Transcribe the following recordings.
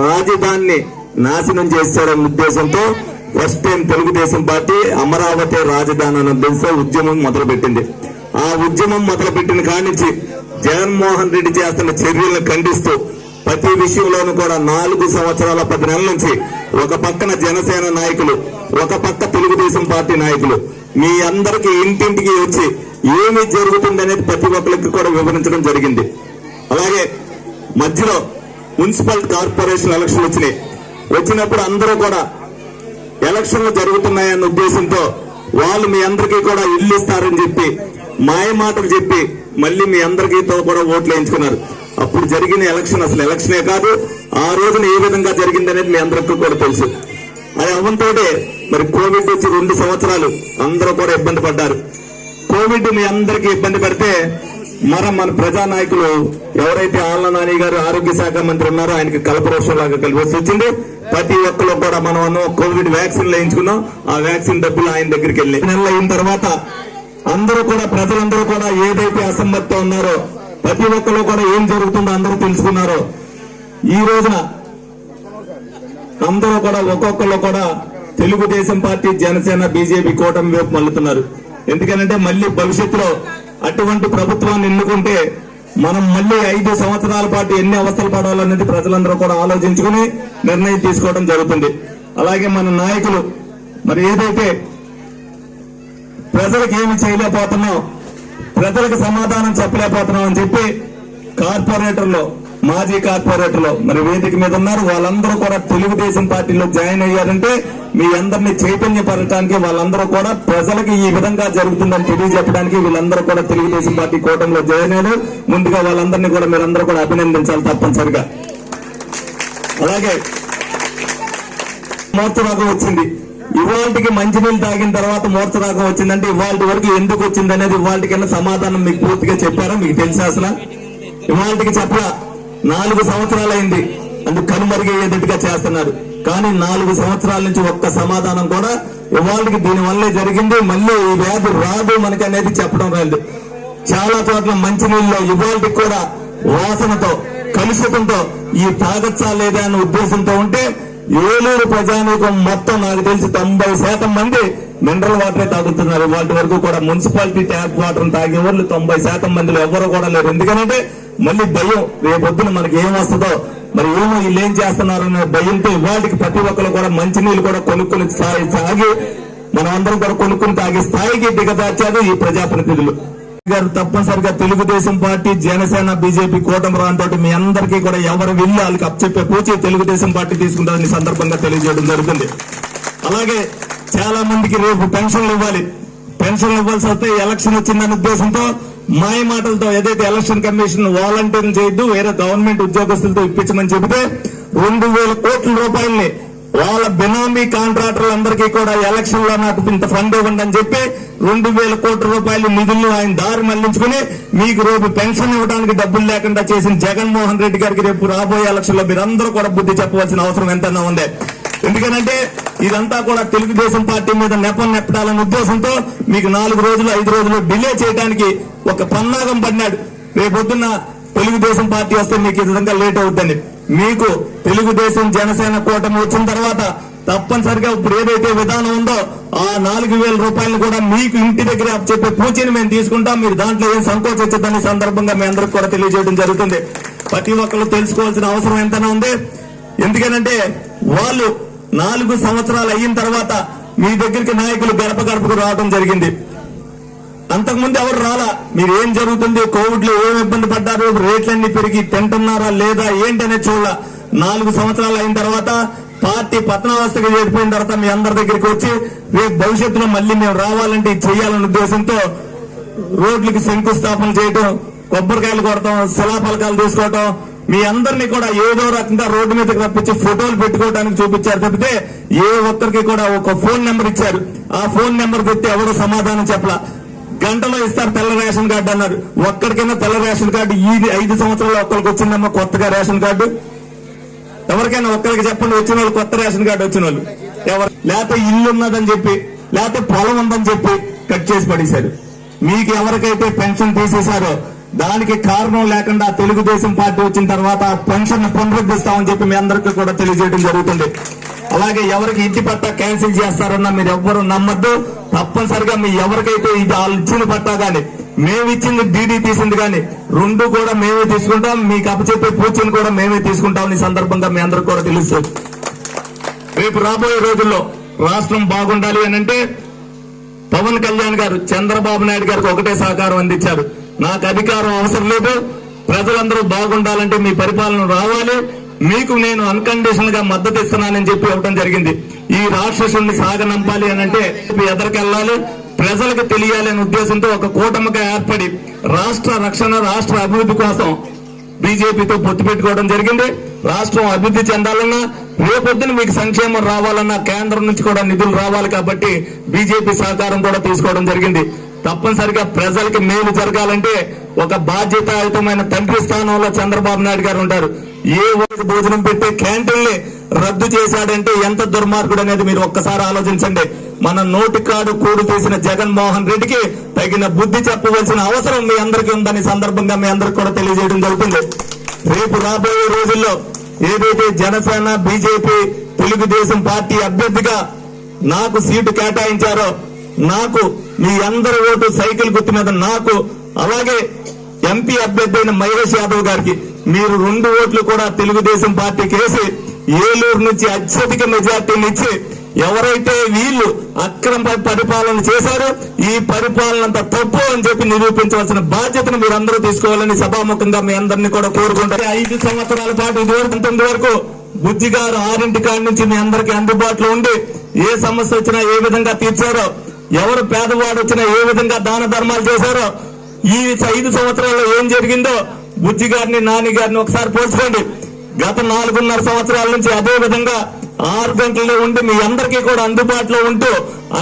రాజధానిని నాశనం చేశారన్న ఉద్దేశంతో first time Telugu Desam party Amaravati రాజధాని అనే ఉద్దేశంతో ఉద్యమం మొదలుపెట్టింది. ఆ ఉద్యమం మొదలుపెట్టిన కానించి జగన్మోహన్ రెడ్డి చేస్తున్న చర్యలను ఖండిస్తూ ప్రతి విషయంలోనూ కూడా 4 సంవత్సరాల 10 నెలల నుంచి ఒక పక్కన జనసేన నాయకులు, ఒక పక్క తెలుగుదేశం పార్టీ నాయకులు మీ అందరికీ ఇంటింటికి వచ్చి ఏమి జరుగుతుందనేది ప్రతి ఒక్కరికి కూడా వివరించడం జరిగింది. అలాగే మధ్యలో మున్సిపల్ కార్పొరేషన్ ఎలక్షన్లు వచ్చినప్పుడు అందరూ కూడా ఎలక్షన్లు జరుగుతున్నాయన్న ఉద్దేశంతో వాళ్ళు మీ అందరికీ కూడా ఇల్లు ఇస్తారని చెప్పి మాయ మాటలు చెప్పి మళ్ళీ మీ అందరికీతో కూడా ఓట్లు వేయించుకున్నారు. అప్పుడు జరిగిన ఎలక్షన్ అసలు ఎలక్షనే కాదు. ఆ రోజున ఏ విధంగా జరిగిందనేది మీ అందరికీ కూడా తెలుసు. అది అవ్వంతో మరి కోవిడ్ వచ్చి 2 సంవత్సరాలు అందరూ కూడా ఇబ్బంది పడ్డారు. కోవిడ్ మీ అందరికీ ఇబ్బంది పెడితే మన ప్రజానాయకులు ఎవరైతే ఆళ్ల నాని గారు ఆరోగ్య శాఖ మంత్రి ఉన్నారో ఆయనకి కల్పరోషం లాగా కలిసి వచ్చింది. ప్రతి ఒక్కరు కూడా మనం కోవిడ్ వ్యాక్సిన్ వేయించుకున్నాం. ఆ వ్యాక్సిన్ డబ్బులు ఆయన దగ్గరికి వెళ్ళి నెలలు అయిన తర్వాత అందరూ కూడా ప్రజలందరూ కూడా ఏదైతే అసమ్మతితో ఉన్నారో ప్రతి ఒక్కరు కూడా ఏం జరుగుతుందో అందరూ తెలుసుకున్నారో ఈ రోజున అందరూ కూడా ఒక్కొక్కరు కూడా తెలుగుదేశం పార్టీ, జనసేన, బీజేపీ కూటమి వైపు మళ్ళుతున్నారు. ఎందుకంటే మళ్ళీ భవిష్యత్తులో అటువంటి ప్రభుత్వాన్ని ఎన్నుకుంటే మనం మళ్ళీ 5 సంవత్సరాల పాటు ఎన్ని అవస్థలు పడాలనేది ప్రజలందరూ కూడా ఆలోచించుకుని నిర్ణయం తీసుకోవడం జరుగుతుంది. అలాగే మన నాయకులు మరి ఏదైతే ప్రజలకు ఏమి చేయలేకపోతున్నాం, ప్రజలకు సమాధానం చెప్పలేకపోతున్నాం అని చెప్పి కార్పొరేటర్లు, మాజీ కార్పొరేటర్లు మరి వేదిక మీద ఉన్నారు. వాళ్ళందరూ కూడా తెలుగుదేశం పార్టీలో జాయిన్ అయ్యారంటే మీ అందరినీ చైతన్యపరచడానికి, వాళ్ళందరూ కూడా ప్రజలకు ఈ విధంగా జరుగుతుందని తెలియజెప్పడానికి వీళ్ళందరూ కూడా తెలుగుదేశం పార్టీ కూటమిలో జాయిన్ అయ్యారు. ముందుగా వాళ్ళందరినీ కూడా మీరందరూ కూడా అభినందించాలి తప్పనిసరిగా. అలాగే మూర్ఛరోగం వచ్చింది. ఇవాళకి మంచినీళ్ళు తాగిన తర్వాత మూర్ఛరోగం వచ్చిందంటే ఇవాళ వరకు ఎందుకు వచ్చింది అనేది ఇవాళకైనా సమాధానం మీకు పూర్తిగా చెప్పారా? మీకు తెలిసి అసలు ఇవాళకి చెప్పరా? 4 సంవత్సరాలు అయింది. అందుకు కనుమరుగయ్యేటట్టుగా చేస్తున్నారు. కానీ 4 సంవత్సరాల నుంచి ఒక్క సమాధానం కూడా ఇవాళకి దీనివల్లే జరిగింది, మళ్ళీ ఈ వ్యాధి రాదు మనకి అనేది చెప్పడం లేదు. చాలా చోట్ల మంచినీళ్ళలో ఇవాళకి కూడా వాసనతో, కలుషితంతో ఈ తాగచ్చా లేదా అనే ఉద్దేశంతో ఉంటే ఏలూరు ప్రజానీకం మొత్తం నాకు తెలిసి 90% మంది మినరల్ వాటరే తాగుతున్నారు. వాటి వరకు కూడా మున్సిపాలిటీ ట్యాప్ వాటర్ తాగే వాళ్ళు 90% మందిలో ఎవరు కూడా లేరు. ఎందుకంటే మళ్ళీ భయం, రేపొద్దున మనకి ఏం వస్తుందో, మరి ఏమో వీళ్ళు ఏం చేస్తున్నారనే భయంతో ఇవాళకి ప్రతి ఒక్కరు కూడా మంచినీళ్ళు కూడా కొనుక్కుని తాగి మనం అందరం కూడా కొనుక్కుని తాగే స్థాయికి దిగదార్చారు ఈ ప్రజాప్రతినిధులు గారు. తప్పనిసరిగా తెలుగుదేశం పార్టీ, జనసేన, బీజేపీ కూటమి రాంతో మీ అందరికీ కూడా ఎవరు వెళ్ళి వాళ్ళకి అప్పచెప్పే పూచి తెలుగుదేశం పార్టీ తీసుకుంటారని సందర్భంగా తెలియజేయడం జరుగుతుంది. అలాగే చాలా మందికి రేపు పెన్షన్లు ఇవ్వాలి. పెన్షన్లు ఇవ్వాల్సి వస్తే ఎలక్షన్ వచ్చిందనే ఉద్దేశంతో మాయ మాటలతో ఏదైతే ఎలక్షన్ కమిషన్ వాలంటీర్ చేయొద్దు, వేరే గవర్నమెంట్ ఉద్యోగస్తులతో ఇప్పించమని చెబితే 2,000 కోట్ల రూపాయల్ని వాళ్ళ బినామీ కాంట్రాక్టర్లందరికీ కూడా ఎలక్షన్ లో నాకు ఇంత ఫండ్ ఇవ్వండి అని చెప్పి 2,000 కోట్ల రూపాయలు నిధులను ఆయన దారి మళ్లించుకుని మీకు రేపు పెన్షన్ ఇవ్వడానికి డబ్బులు లేకుండా చేసిన జగన్మోహన్ రెడ్డి గారికి రేపు రాబోయే ఎలక్షన్ లో మీరందరూ కూడా బుద్ధి చెప్పవలసిన అవసరం ఎంతైనా ఉంది. ఎందుకంటే ఇదంతా కూడా తెలుగుదేశం పార్టీ మీద నెపం నెప్పాలనే ఉద్దేశంతో మీకు 4 రోజులు 5 రోజులు డిలే చేయడానికి ఒక పన్నాగం పడినాడు. రేపొద్దున్న తెలుగుదేశం పార్టీ వస్తే మీకు ఈ విధంగా లేట్ అవుతుంది. మీకు తెలుగుదేశం, జనసేన కూటమి వచ్చిన తర్వాత తప్పనిసరిగా ఇప్పుడు ఏదైతే విధానం ఉందో ఆ 4,000 రూపాయలు కూడా మీకు ఇంటి దగ్గర చెప్పే పూచీని మేము తీసుకుంటాం. మీరు దాంట్లో ఏం సంకోచించదని సందర్భంగా మీ అందరికి కూడా తెలియజేయడం జరుగుతుంది. ప్రతి ఒక్కరు తెలుసుకోవాల్సిన అవసరం ఎంతైనా ఉంది. ఎందుకంటే వాళ్ళు 4 సంవత్సరాలు అయిన తర్వాత మీ దగ్గరికి నాయకులు గడప గడపకు రావడం జరిగింది. అంతకుముందు ఎవరు రాలా. మీరు ఏం జరుగుతుంది, కోవిడ్ లో ఏం ఇబ్బంది పడ్డారు, రేట్లన్నీ పెరిగి తింటున్నారా లేదా ఏంటనే చూడాల. 4 సంవత్సరాలు అయిన తర్వాత పార్టీ పతనావస్థకు చేరిపోయిన తర్వాత మీ అందరి దగ్గరికి వచ్చి రేపు భవిష్యత్తులో మళ్ళీ మేము రావాలంటే చేయాలనే ఉద్దేశంతో రోడ్లకి శంకుస్థాపన చేయటం, కొబ్బరికాయలు కొడటం, శిలాఫలకాలు తీసుకోవటం, మీ అందరినీ కూడా ఏదో రకంగా రోడ్డు మీదకి రప్పించి ఫోటోలు పెట్టుకోవడానికి చూపించారు తప్పితే ఏ ఒక్కరికి కూడా ఒక ఫోన్ నెంబర్ ఇచ్చారు. ఆ ఫోన్ నెంబర్ పెట్టి ఎవరు సమాధానం చెప్పలా. గంటలో ఇస్తారు తెల్ల రేషన్ కార్డు అన్నారు. ఒక్కడికైనా తెల్ల రేషన్ కార్డు ఈ 5 సంవత్సరాల్లో ఒక్కరికి వచ్చిందమ్మా కొత్తగా రేషన్ కార్డు? ఎవరికైనా ఒక్కరికి చెప్పండి వచ్చిన వాళ్ళు, కొత్త రేషన్ కార్డు వచ్చిన వాళ్ళు ఎవరు? లేకపోతే ఇల్లు ఉన్నదని చెప్పి, లేకపోతే పొలం ఉందని చెప్పి కట్ చేసి పడేశారు. మీకు ఎవరికైతే పెన్షన్ తీసేశారో దానికి కారణం లేకుండా తెలుగుదేశం పార్టీ వచ్చిన తర్వాత పెన్షన్ పునరుద్ధరిస్తామని చెప్పి మీ అందరికీ కూడా తెలియజేయడం జరుగుతుంది. అలాగే ఎవరికి ఇంటి పట్టా క్యాన్సిల్ చేస్తారన్నా మీరు ఎవ్వరు నమ్మద్దు. తప్పనిసరిగా మీ ఎవరికైతే ఇది వాళ్ళు ఇచ్చిన పట్టా గాని మేమిచ్చింది డీడీ తీసింది కానీ రెండు కూడా మేమే తీసుకుంటాం. మీకు అప్పచెప్పే పూచని కూడా మేమే తీసుకుంటాం. ఈ సందర్భంగా మీ అందరికి కూడా తెలుస్తుంది. రేపు రాబోయే రోజుల్లో రాష్ట్రం బాగుండాలి అని అంటే పవన్ కళ్యాణ్ గారు చంద్రబాబు నాయుడు గారికి ఒకటే సహకారం అందించారు. నాకు అధికారం అవసరం లేదు, ప్రజలందరూ బాగుండాలంటే మీ పరిపాలన రావాలి, మీకు నేను అన్కండిషనల్ గా మద్దతు ఇస్తున్నానని చెప్పి ఇవ్వడం జరిగింది. ఈ రాక్షసుని సాగనంపాలి అని అంటే ఎదరికెళ్లాలి, ప్రజలకు తెలియాలి అనే ఉద్దేశంతో ఒక కూటమిగా ఏర్పడి రాష్ట్ర రక్షణ రాష్ట్ర అభివృద్ధి కోసం బీజేపీతో పొత్తు పెట్టుకోవడం జరిగింది. రాష్ట్రం అభివృద్ధి చెందాలన్నా రేపొద్దున మీకు సంక్షేమం రావాలన్నా కేంద్రం నుంచి కూడా నిధులు రావాలి కాబట్టి బీజేపీ సహకారం కూడా తీసుకోవడం జరిగింది. తప్పనిసరిగా ప్రజలకి మేలు జరగాలంటే ఒక బాధ్యతాయుతమైన తండ్రి స్థానంలో చంద్రబాబు నాయుడు గారు ఉంటారు. ఏ రోజు భోజనం పెట్టే క్యాంటీన్ని రద్దు చేశాడంటే ఎంత దుర్మార్గుడు అనేది మీరు ఒక్కసారి ఆలోచించండి. మన నోటికాడు కూడు తీసిన జగన్మోహన్ రెడ్డికి తగిన బుద్ధి చెప్పవలసిన అవసరం మీ అందరికీ ఉందని సందర్భంగా మీ అందరికి కూడా తెలియజేయడం జరుగుతుంది. రేపు రాబోయే రోజుల్లో ఏదైతే జనసేన బీజేపీ తెలుగుదేశం పార్టీ అభ్యర్థిగా నాకు సీటు కేటాయించారో నాకు మీ అందరి ఓటు సైకిల్ గుర్తు మీద నాకు, అలాగే ఎంపీ అభ్యర్థి అయిన మహేష్ యాదవ్ గారికి మీరు 2 ఓట్లు కూడా తెలుగుదేశం పార్టీకి వేసి ఏలూరు నుంచి అత్యధిక మెజార్టీని ఇచ్చి ఎవరైతే వీళ్ళు అక్రమ పరిపాలన చేశారో ఈ పరిపాలన అంత తప్పు అని చెప్పి నిరూపించవలసిన బాధ్యతను మీరందరూ తీసుకోవాలని సభాముఖంగా మీ అందరినీ కూడా కోరుకుంటారు. 5 సంవత్సరాల పాటు ఇదివరకు వరకు బుజ్జి గారు 6 కాడి నుంచి మీ అందరికీ అందుబాటులో ఉండి ఏ సమస్య వచ్చినా ఏ విధంగా తీర్చారో, ఎవరు పేదవాడు వచ్చినా ఏ విధంగా దాన ధర్మాలు చేశారో, ఈ 5 సంవత్సరాల్లో ఏం జరిగిందో బుజ్జి గారిని నాని గారిని ఒకసారి పోల్చుకోండి. గత 4.5 సంవత్సరాల నుంచి అదే విధంగా 6 గంటల్లో ఉండి మీ అందరికీ కూడా అందుబాటులో ఉంటూ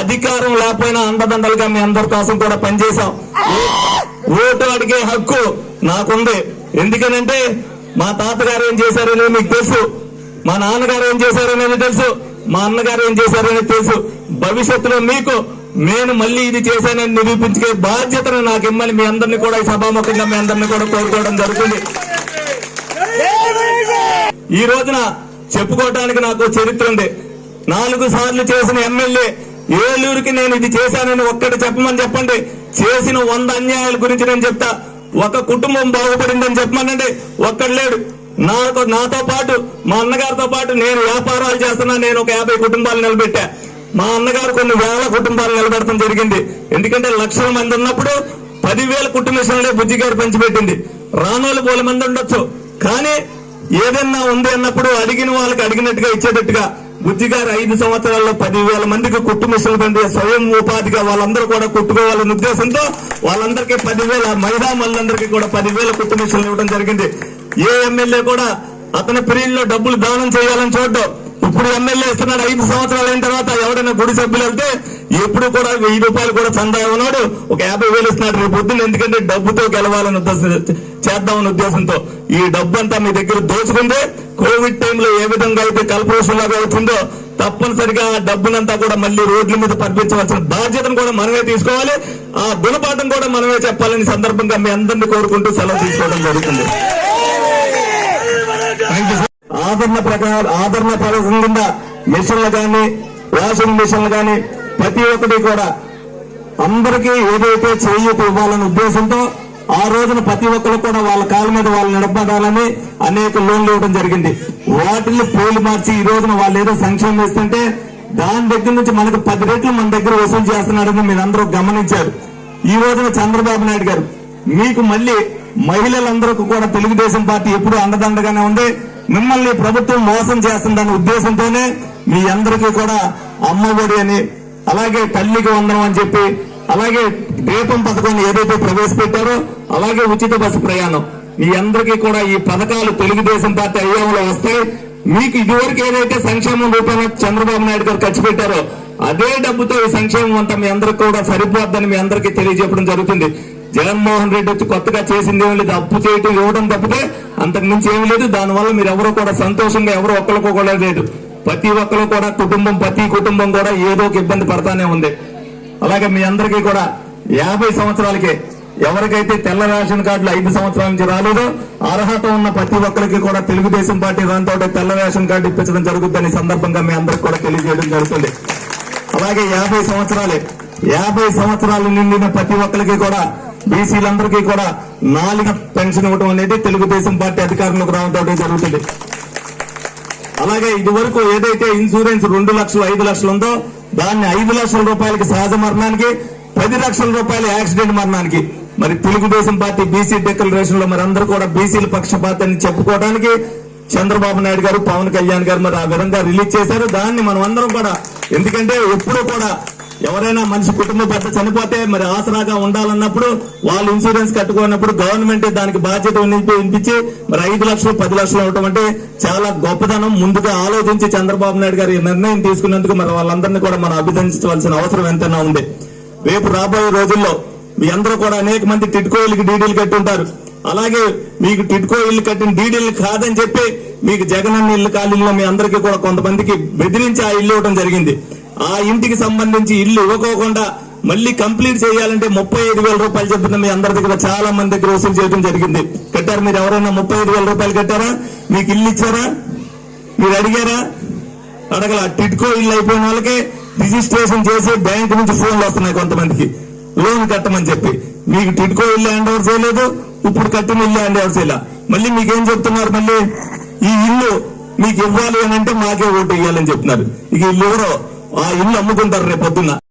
అధికారం లేకపోయినా అండదండలుగా మీ అందరి కోసం కూడా పనిచేశాం. ఓటు అడిగే హక్కు నాకుంది. ఎందుకనంటే మా తాతగారు ఏం చేశారనేది మీకు తెలుసు, మా నాన్నగారు ఏం చేశారనేది తెలుసు, మా అన్నగారు ఏం చేశారనేది తెలుసు. భవిష్యత్తులో మీకు నేను మళ్ళీ ఇది చేశానని నిరూపించే బాధ్యతను నాకు ఇమ్మని మీ అందరినీ కూడా ఈ సభాముఖంగా మీ అందరినీ కూడా కోరుకోవడం జరుగుతుంది. ఈ రోజున చెప్పుకోవడానికి నాకు చరిత్ర ఉంది. 4 సార్లు చేసిన ఎమ్మెల్యే ఏలూరుకి నేను ఇది చేశానని ఒక్కటి చెప్పమని చెప్పండి. చేసిన 100 అన్యాయాల గురించి నేను చెప్తా. ఒక కుటుంబం బాగుపడిందని చెప్పమనండి, ఒక్కడు లేడు. నాతో పాటు మా అన్నగారితో పాటు నేను వ్యాపారాలు చేస్తున్నా. నేను ఒక 50 కుటుంబాలు నిలబెట్టా. మా అన్నగారు కొన్ని వేల కుటుంబాలు నిలబెడతాం జరిగింది. ఎందుకంటే లక్షల మంది ఉన్నప్పుడు 10,000 కుటుంబేషన్లే బుజ్జి గారు పంచిపెట్టింది. రానోళ్ళు 1,000 మంది ఉండొచ్చు, కానీ ఏదన్నా ఉంది అన్నప్పుడు అడిగిన వాళ్ళకి అడిగినట్టుగా ఇచ్చేటట్టుగా బుజ్జి గారు 5 సంవత్సరాల్లో 10,000 మందికి కుట్టు మిషన్లు పండి స్వయం ఉపాధిగా వాళ్ళందరూ కూడా కుట్టుకోవాలనే ఉద్దేశంతో వాళ్ళందరికీ 10,000 మహిళా మళ్ళందరికీ కూడా 10,000 కుట్టు మిషన్లు ఇవ్వడం జరిగింది. ఏ ఎమ్మెల్యే కూడా అతని పీరియడ్లో డబ్బులు దానం చేయాలని చూడడం. ఇప్పుడు ఎమ్మెల్యే ఇస్తున్నాడు. 5 సంవత్సరాలు అయిన తర్వాత ఎవరైనా గుడి సభ్యులు వెళ్తే ఎప్పుడు కూడా 1000 రూపాయలు కూడా చందా ఉన్నాడు, ఒక 50,000 ఇస్తున్నాడు రేపు పొద్దున్న. ఎందుకంటే డబ్బుతో గెలవాలని చేద్దామనే ఉద్దేశంతో ఈ డబ్బు అంతా మీ దగ్గర దోచుకుంది. కోవిడ్ టైంలో ఏ విధంగా అయితే కల్పవృషం లాగా వచ్చిందో తప్పనిసరిగా ఆ డబ్బునంతా కూడా మళ్ళీ రోడ్ల మీద పంపించవలసిన బాధ్యతను కూడా మనమే తీసుకోవాలి. ఆ గుణపాఠం కూడా మనమే చెప్పాలని సందర్భంగా మీ అందరినీ కోరుకుంటూ సెలవు తీసుకోవడం జరుగుతుంది. ఆదరణ పథకం కింద మిషన్లు కానీ వాషింగ్ మిషన్లు కానీ ప్రతి ఒక్కటి కూడా అందరికీ ఏదైతే చేయూత ఇవ్వాలనే ఉద్దేశంతో ఆ రోజున ప్రతి ఒక్కరు కూడా వాళ్ళ కాళ్ళ మీద వాళ్ళు నిలబడాలని అనేక లోన్లు ఇవ్వడం జరిగింది. వాటిని పేర్లు మార్చి ఈ రోజున వాళ్ళు ఏదో సంక్షేమం ఇస్తుంటే దాని దగ్గర నుంచి మనకు 10 రెట్లు మన దగ్గర వసూలు చేస్తున్నాడని మీరందరూ గమనించారు. ఈ రోజున చంద్రబాబు నాయుడు గారు మీకు మళ్ళీ మహిళలందరికీ కూడా తెలుగుదేశం పార్టీ ఎప్పుడూ అండదండగానే ఉంది. మిమ్మల్ని ప్రభుత్వం మోసం చేస్తుందనే ఉద్దేశంతోనే మీ అందరికీ కూడా అమ్మఒడి అని, అలాగే తల్లికి వందనం అని చెప్పి, అలాగే దీపం పథకాన్ని ఏదైతే ప్రవేశపెట్టారో, అలాగే ఉచిత బస్సు ప్రయాణం, మీ అందరికీ కూడా ఈ పథకాలు తెలుగుదేశం పార్టీ అయ్యంలో వస్తాయి. మీకు ఇదివరకు ఏదైతే సంక్షేమం రూపంలో చంద్రబాబు నాయుడు గారు ఖర్చు పెట్టారో అదే డబ్బుతో ఈ సంక్షేమం అంతా మీ అందరికీ కూడా సరిపోద్దని మీ అందరికీ తెలియజెప్పడం జరుగుతుంది. జగన్మోహన్ రెడ్డి వచ్చి కొత్తగా చేసింది ఏం లేదు, అప్పు చేయటం ఇవ్వడం తప్పితే అంతకు మించి ఏమి లేదు. దానివల్ల మీరు ఎవరో కూడా సంతోషంగా ఎవరో ఒక్కరికో కూడా లేదు. ప్రతి ఒక్కరు కూడా ప్రతి కుటుంబం కూడా ఏదో ఒక ఇబ్బంది పడతానే ఉంది. అలాగే మీ అందరికీ కూడా 50 సంవత్సరాలకే ఎవరికైతే తెల్ల రేషన్ కార్డులు 5 సంవత్సరాల నుంచి రాలేదో అర్హత ఉన్న ప్రతి ఒక్కరికి కూడా తెలుగుదేశం పార్టీ దాంతో తెల్ల రేషన్ కార్డు ఇప్పించడం జరుగుతుందని సందర్భంగా మీ అందరికి కూడా తెలియజేయడం జరుగుతుంది. అలాగే 50 సంవత్సరాలు నిండిన ప్రతి ఒక్కరికి కూడా బీసీలందరికీ కూడా 4 పెన్షన్ ఇవ్వడం అనేది తెలుగుదేశం పార్టీ అధికారంలోకి రావడం జరుగుతుంది. అలాగే ఇది వరకు ఏదైతే ఇన్సూరెన్స్ 2 లక్షలు 5 లక్షలు ఉందో దాన్ని 5 లక్షల రూపాయలకి సహజ మరణానికి 10 లక్షల రూపాయల యాక్సిడెంట్ మరణానికి మరి తెలుగుదేశం పార్టీ బీసీ డిక్లరేషన్ లో మరి అందరూ కూడా బీసీల పక్షపాతాన్ని చెప్పుకోవడానికి చంద్రబాబు నాయుడు గారు పవన్ కళ్యాణ్ గారు మరి ఆ విధంగా రిలీజ్ చేశారు. దాన్ని మనం అందరం కూడా, ఎందుకంటే ఎప్పుడూ కూడా ఎవరైనా మనిషి కుటుంబ పెద్ద చనిపోతే మరి ఆసరాగా ఉండాలన్నప్పుడు వాళ్ళు ఇన్సూరెన్స్ కట్టుకున్నప్పుడు గవర్నమెంట్ దానికి బాధ్యత వినిపించి మరి 5 లక్షలు 10 లక్షలు ఇవ్వటం అంటే చాలా గొప్పదనం. ముందుగా ఆలోచించి చంద్రబాబు నాయుడు గారు ఈ నిర్ణయం తీసుకున్నందుకు మరి వాళ్ళందరినీ కూడా మనం అభినందించవలసిన అవసరం ఎంతైనా ఉంది. రేపు రాబోయే రోజుల్లో మీ అందరూ కూడా అనేక మంది టిడ్కో ఇళ్ళకి డీడీలు కట్టి ఉంటారు. అలాగే మీకు టిడ్కో ఇల్లు కట్టిన డీడీలు కాదని చెప్పి మీకు జగనన్న ఇల్లు ఖాళీల్లో మీ అందరికీ కూడా కొంతమందికి బెదిరించి ఆ ఇల్లు ఇవ్వడం జరిగింది. ఆ ఇంటికి సంబంధించి ఇల్లు ఇవ్వకోకుండా మళ్ళీ కంప్లీట్ చేయాలంటే 35,000 రూపాయలు చెప్తున్న మీ అందరి దగ్గర చాలా మంది దగ్గర వసూలు చేయడం జరిగింది. కట్టారు? మీరు ఎవరైనా 35,000 రూపాయలు కట్టారా? మీకు ఇల్లు ఇచ్చారా? మీరు అడిగారా? అడగల. టిడ్కో ఇల్లు అయిపోయిన వాళ్ళకి రిజిస్ట్రేషన్ చేసి బ్యాంకు నుంచి ఫోన్లు వస్తున్నాయి కొంతమందికి లోన్ కట్టమని చెప్పి. మీకు టిడ్కో ఇల్లు హ్యాండ్ ఓవర్ చేయలేదు, ఇప్పుడు కట్టిన ఇల్లు హ్యాండ్ ఓవర్ చేయలే. మళ్ళీ మీకేం చెప్తున్నారు? మళ్ళీ ఈ ఇల్లు మీకు ఇవ్వాలి అని అంటే మాకే ఓటు ఇవ్వాలని చెప్తున్నారు. ఇక ఇల్లు ఎవరో ఆ ఇల్లు అమ్ముకుంటారు రేపు పొద్దున్న.